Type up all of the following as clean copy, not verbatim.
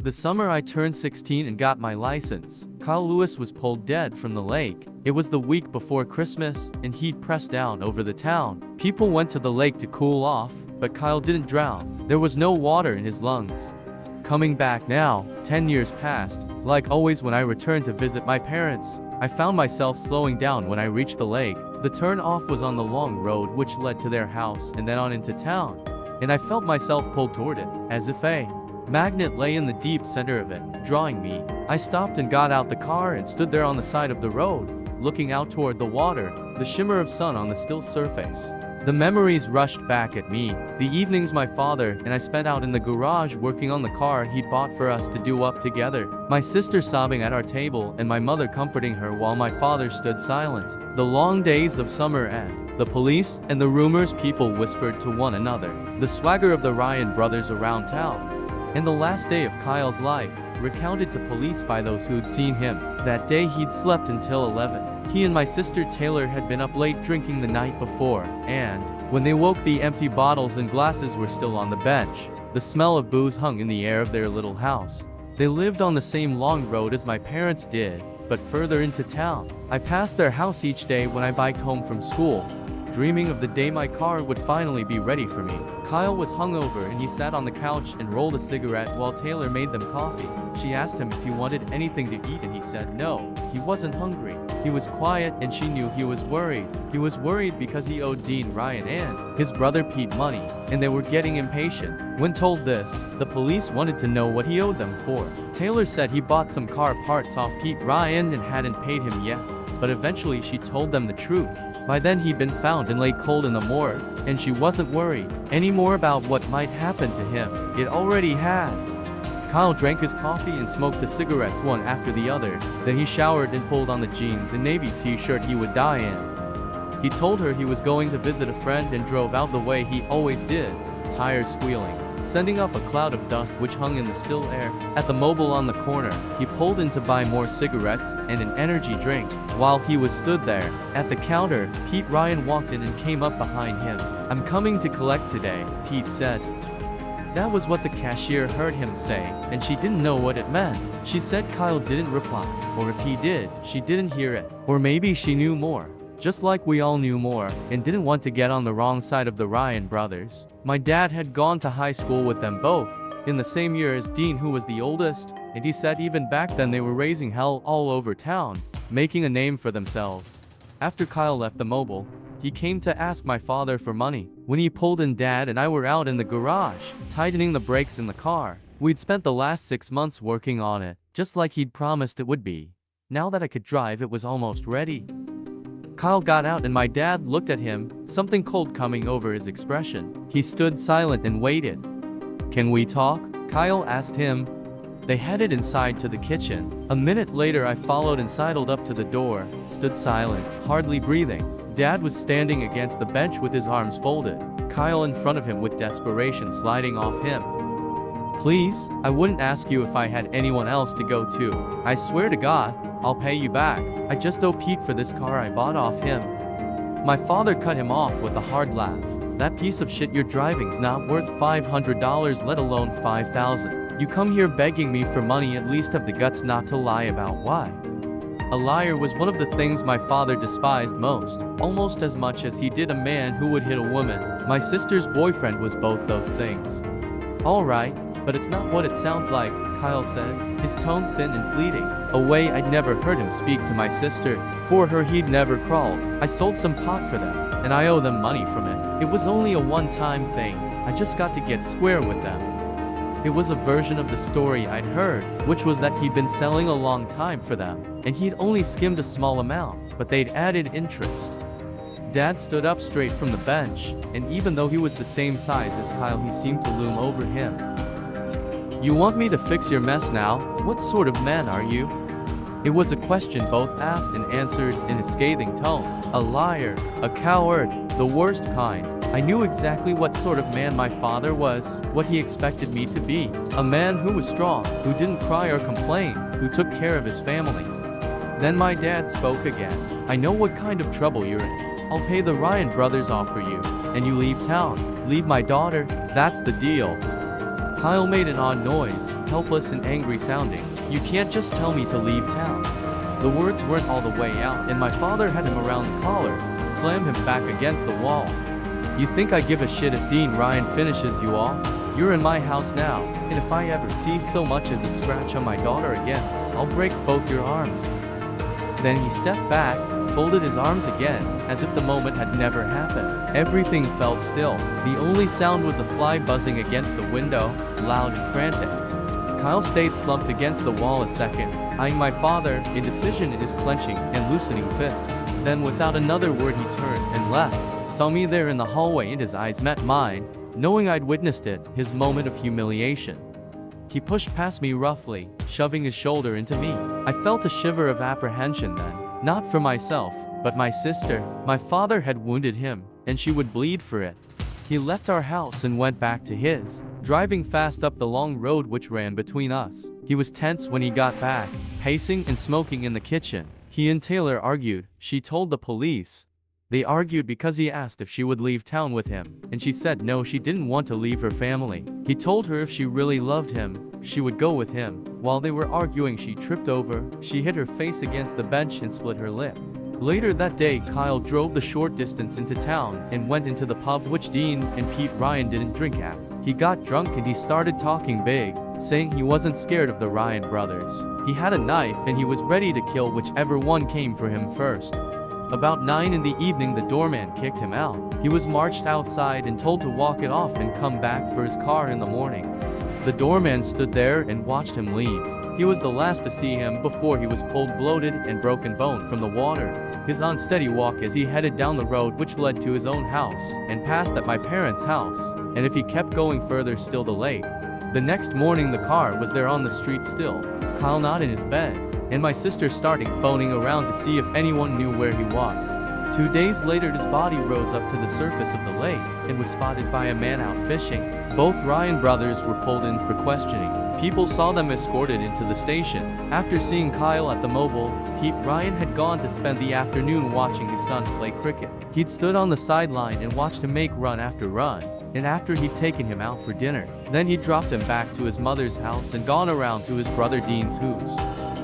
The summer I turned 16 and got my license, Kyle Lewis was pulled dead from the lake. It was the week before Christmas, and heat pressed down over the town. People went to the lake to cool off, but Kyle didn't drown. There was no water in his lungs. Coming back now, 10 years passed. Like always when I returned to visit my parents, I found myself slowing down when I reached the lake. The turn-off was on the long road which led to their house and then on into town, and I felt myself pulled toward it, as if a magnet lay in the deep center of it, drawing me. I stopped and got out the car and stood there on the side of the road, looking out toward the water, the shimmer of sun on the still surface. The memories rushed back at me. The evenings my father and I spent out in the garage working on the car he'd bought for us to do up together. My sister sobbing at our table and my mother comforting her while my father stood silent. The long days of summer and the police and the rumors people whispered to one another. The swagger of the Ryan brothers around town. And the last day of Kyle's life, recounted to police by those who'd seen him. That day he'd slept until 11. He and my sister Taylor had been up late drinking the night before, and when they woke the empty bottles and glasses were still on the bench. The smell of booze hung in the air of their little house. They lived on the same long road as my parents did, but further into town. I passed their house each day when I biked home from school, dreaming of the day my car would finally be ready for me. Kyle was hungover and he sat on the couch and rolled a cigarette while Taylor made them coffee. She asked him if he wanted anything to eat and he said no, he wasn't hungry. He was quiet and she knew he was worried. He was worried because he owed Dean Ryan and his brother Pete money, and they were getting impatient. When told this, the police wanted to know what he owed them for. Taylor said he bought some car parts off Pete Ryan and hadn't paid him yet, but eventually she told them the truth. By then he'd been found and lay cold in the morgue, and she wasn't worried anymore about what might happen to him. It already had. Kyle drank his coffee and smoked the cigarettes one after the other. Then he showered and pulled on the jeans and navy t-shirt he would die in. He told her he was going to visit a friend and drove out the way he always did, tires squealing, sending up a cloud of dust which hung in the still air. At the Mobile on the corner, he pulled in to buy more cigarettes and an energy drink. While he was stood there, at the counter, Pete Ryan walked in and came up behind him. "I'm coming to collect today," Pete said. That was what the cashier heard him say, and she didn't know what it meant. She said Kyle didn't reply, or if he did, she didn't hear it. Or maybe she knew more, just like we all knew more, and didn't want to get on the wrong side of the Ryan brothers. My dad had gone to high school with them both, in the same year as Dean, who was the oldest, and he said even back then they were raising hell all over town, making a name for themselves. After Kyle left the Mobile, he came to ask my father for money. When he pulled in, Dad and I were out in the garage, tightening the brakes in the car. We'd spent the last 6 months working on it, just like he'd promised it would be. Now that I could drive, it was almost ready. Kyle got out and my dad looked at him, something cold coming over his expression. He stood silent and waited. "Can we talk?" Kyle asked him. They headed inside to the kitchen. A minute later I followed and sidled up to the door, stood silent, hardly breathing. Dad was standing against the bench with his arms folded, Kyle in front of him with desperation sliding off him. "Please, I wouldn't ask you if I had anyone else to go to. I swear to God, I'll pay you back. I just owe Pete for this car I bought off him." My father cut him off with a hard laugh. "That piece of shit you're driving's not worth $500, let alone $5,000. You come here begging me for money, at least have the guts not to lie about why." A liar was one of the things my father despised most, almost as much as he did a man who would hit a woman. My sister's boyfriend was both those things. "All right, but it's not what it sounds like," Kyle said, his tone thin and pleading, a way I'd never heard him speak to my sister. For her he'd never crawled. "I sold some pot for them, and I owe them money from it. It was only a one-time thing. I just got to get square with them." It was a version of the story I'd heard, which was that he'd been selling a long time for them, and he'd only skimmed a small amount, but they'd added interest. Dad stood up straight from the bench, and even though he was the same size as Kyle, he seemed to loom over him. "You want me to fix your mess now? What sort of man are you?" It was a question both asked and answered in a scathing tone. A liar, a coward, the worst kind. I knew exactly what sort of man my father was, what he expected me to be. A man who was strong, who didn't cry or complain, who took care of his family. Then my dad spoke again. "I know what kind of trouble you're in. I'll pay the Ryan brothers off for you, and you leave town, leave my daughter, that's the deal." Kyle made an odd noise, helpless and angry sounding. "You can't just tell me to leave town." The words weren't all the way out, and my father had him around the collar, slammed him back against the wall. "You think I give a shit if Dean Ryan finishes you off? You're in my house now, and if I ever see so much as a scratch on my daughter again, I'll break both your arms." Then he stepped back, folded his arms again, as if the moment had never happened. Everything felt still. The only sound was a fly buzzing against the window, loud and frantic. Kyle stayed slumped against the wall a second, eyeing my father, indecision in his clenching and loosening fists. Then without another word he turned and left, saw me there in the hallway, and his eyes met mine, knowing I'd witnessed it, his moment of humiliation. He pushed past me roughly, shoving his shoulder into me. I felt a shiver of apprehension then, not for myself, but my sister. My father had wounded him, and she would bleed for it. He left our house and went back to his, driving fast up the long road which ran between us. He was tense when he got back, pacing and smoking in the kitchen. He and Taylor argued. She told the police. They argued because he asked if she would leave town with him, and she said no, she didn't want to leave her family. He told her if she really loved him, she would go with him. While they were arguing, she tripped over, she hit her face against the bench and split her lip. Later that day, Kyle drove the short distance into town and went into the pub which Dean and Pete Ryan didn't drink at. He got drunk and he started talking big, saying he wasn't scared of the Ryan brothers. He had a knife and he was ready to kill whichever one came for him first. About 9 in the evening, the doorman kicked him out. He was marched outside and told to walk it off and come back for his car in the morning. The doorman stood there and watched him leave. He was the last to see him before he was pulled bloated and broken bone from the water. His unsteady walk as he headed down the road which led to his own house, and passed at my parents' house, and if he kept going further, still the lake. The next morning the car was there on the street still, Kyle not in his bed, and my sister started phoning around to see if anyone knew where he was. 2 days later his body rose up to the surface of the lake, and was spotted by a man out fishing. Both Ryan brothers were pulled in for questioning. People saw them escorted into the station. After seeing Kyle at the mobile, Pete Ryan had gone to spend the afternoon watching his son play cricket. He'd stood on the sideline and watched him make run after run, and after he'd taken him out for dinner, then he dropped him back to his mother's house and gone around to his brother Dean's house.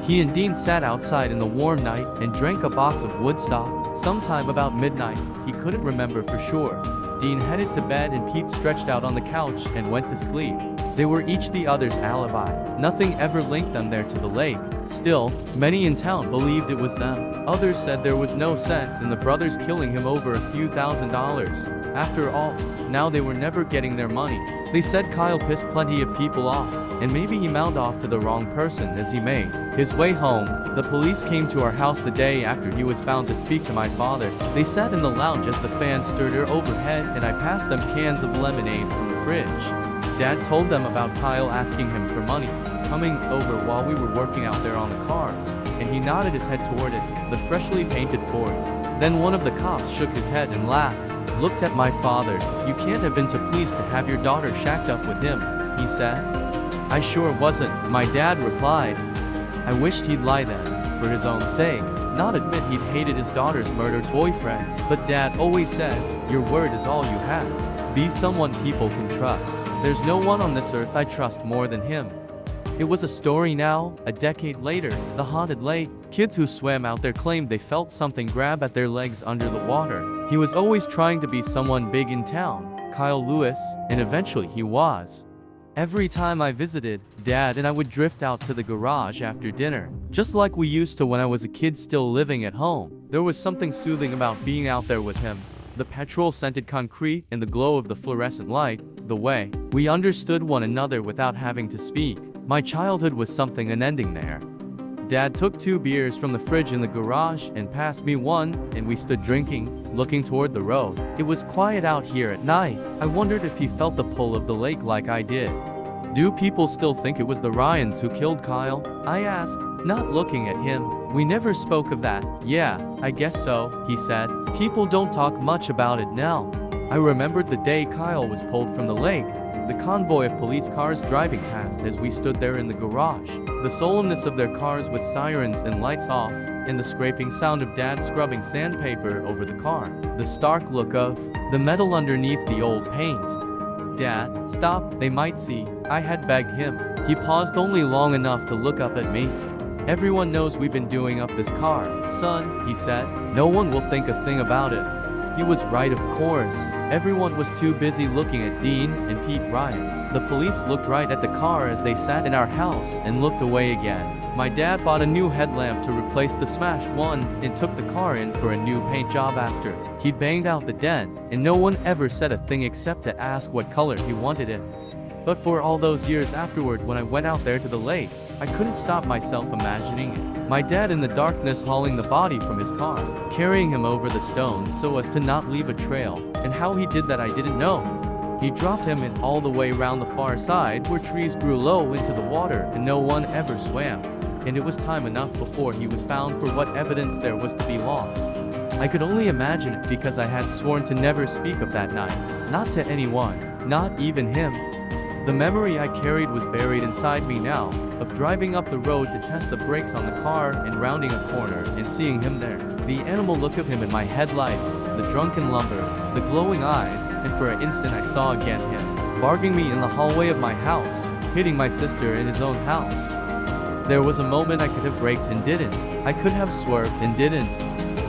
He and Dean sat outside in the warm night and drank a box of Woodstock. Sometime about midnight, he couldn't remember for sure. Dean headed to bed and Pete stretched out on the couch and went to sleep. They were each the other's alibi. Nothing ever linked them there to the lake. Still, many in town believed it was them. Others said there was no sense in the brothers killing him over a few $1,000s. After all, now they were never getting their money. They said Kyle pissed plenty of people off, and maybe he mouthed off to the wrong person as he made his way home. The police came to our house the day after he was found to speak to my father. They sat in the lounge as the fan stirred overhead, and I passed them cans of lemonade from the fridge. Dad told them about Kyle asking him for money, coming over while we were working out there on the car, and he nodded his head toward it, the freshly painted Ford. Then one of the cops shook his head and laughed, looked at my father. "You can't have been too pleased to have your daughter shacked up with him," he said. "I sure wasn't," my dad replied. I wished he'd lie then, for his own sake, not admit he'd hated his daughter's murdered boyfriend. But Dad always said, "Your word is all you have. Be someone people can trust." There's no one on this earth I trust more than him. It was a story now, a decade later, the haunted lake. Kids who swam out there claimed they felt something grab at their legs under the water. He was always trying to be someone big in town, Kyle Lewis, and eventually he was. Every time I visited, Dad and I would drift out to the garage after dinner, just like we used to when I was a kid still living at home. There was something soothing about being out there with him. The petrol-scented concrete and the glow of the fluorescent light, the way we understood one another without having to speak. My childhood was something unending there. Dad took 2 beers from the fridge in the garage and passed me one, and we stood drinking, looking toward the road. It was quiet out here at night. I wondered if he felt the pull of the lake like I did. "Do people still think it was the Ryans who killed Kyle?" I asked, not looking at him. "We never spoke of that." "Yeah, I guess so," he said. "People don't talk much about it now." I remembered the day Kyle was pulled from the lake, the convoy of police cars driving past as we stood there in the garage, the solemnness of their cars with sirens and lights off, and the scraping sound of Dad scrubbing sandpaper over the car, the stark look of the metal underneath the old paint. "Dad, stop, they might see." I had begged him. He paused only long enough to look up at me. "Everyone knows we've been doing up this car, son," he said. "No one will think a thing about it." He was right, of course. Everyone was too busy looking at Dean and Pete Ryan. The police looked right at the car as they sat in our house and looked away again. My dad bought a new headlamp to replace the smashed one and took the car in for a new paint job after. He banged out the dent, and no one ever said a thing except to ask what color he wanted it. But for all those years afterward, when I went out there to the lake, I couldn't stop myself imagining it. My dad in the darkness hauling the body from his car, carrying him over the stones so as to not leave a trail, and how he did that I didn't know. He dropped him in all the way round the far side where trees grew low into the water and no one ever swam. And it was time enough before he was found for what evidence there was to be lost. I could only imagine it because I had sworn to never speak of that night, not to anyone, not even him. The memory I carried was buried inside me now, of driving up the road to test the brakes on the car and rounding a corner and seeing him there. The animal look of him in my headlights, the drunken lumber, the glowing eyes, and for an instant I saw again him, barging me in the hallway of my house, hitting my sister in his own house. There was a moment I could have braked and didn't. I could have swerved and didn't.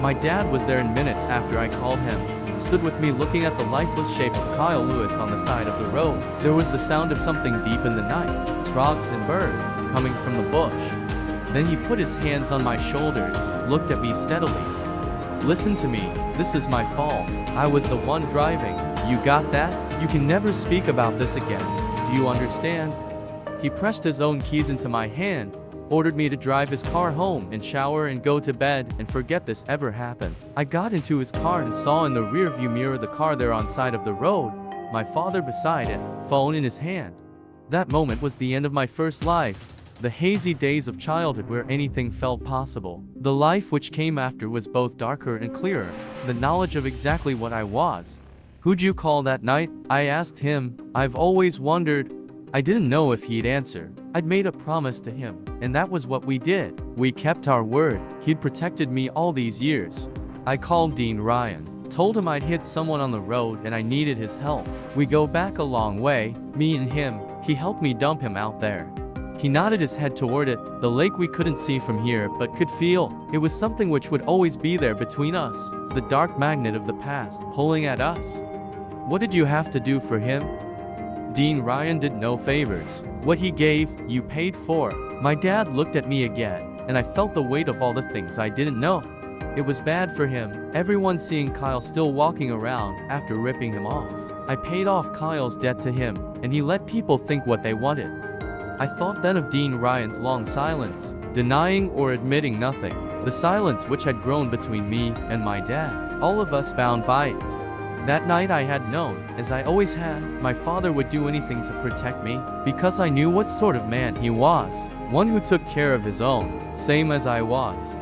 My dad was there in minutes after I called him, stood with me looking at the lifeless shape of Kyle Lewis on the side of the road. There was the sound of something deep in the night, frogs and birds, coming from the bush. Then he put his hands on my shoulders, looked at me steadily. "Listen to me, this is my fault. I was the one driving. You got that? You can never speak about this again. Do you understand?" He pressed his own keys into my hand, ordered me to drive his car home and shower and go to bed and forget this ever happened. I got into his car and saw in the rearview mirror the car there on side of the road, my father beside it, phone in his hand. That moment was the end of my first life, the hazy days of childhood where anything felt possible. The life which came after was both darker and clearer, the knowledge of exactly what I was. "Who'd you call that night?" I asked him. I've always wondered. I didn't know if he'd answer. I'd made a promise to him, and that was what we did. We kept our word. He'd protected me all these years. I called Dean Ryan, told him I'd hit someone on the road and I needed his help. We go back a long way, me and him. He helped me dump him out there. He nodded his head toward it, the lake we couldn't see from here but could feel. It was something which would always be there between us, the dark magnet of the past, pulling at us. What did you have to do for him? Dean Ryan did no favors. What he gave, you paid for. My dad looked at me again, and I felt the weight of all the things I didn't know. It was bad for him, everyone seeing Kyle still walking around after ripping him off. I paid off Kyle's debt to him, and he let people think what they wanted. I thought then of Dean Ryan's long silence, denying or admitting nothing, the silence which had grown between me and my dad, all of us bound by it. That night I had known, as I always had, my father would do anything to protect me, because I knew what sort of man he was, one who took care of his own, same as I was.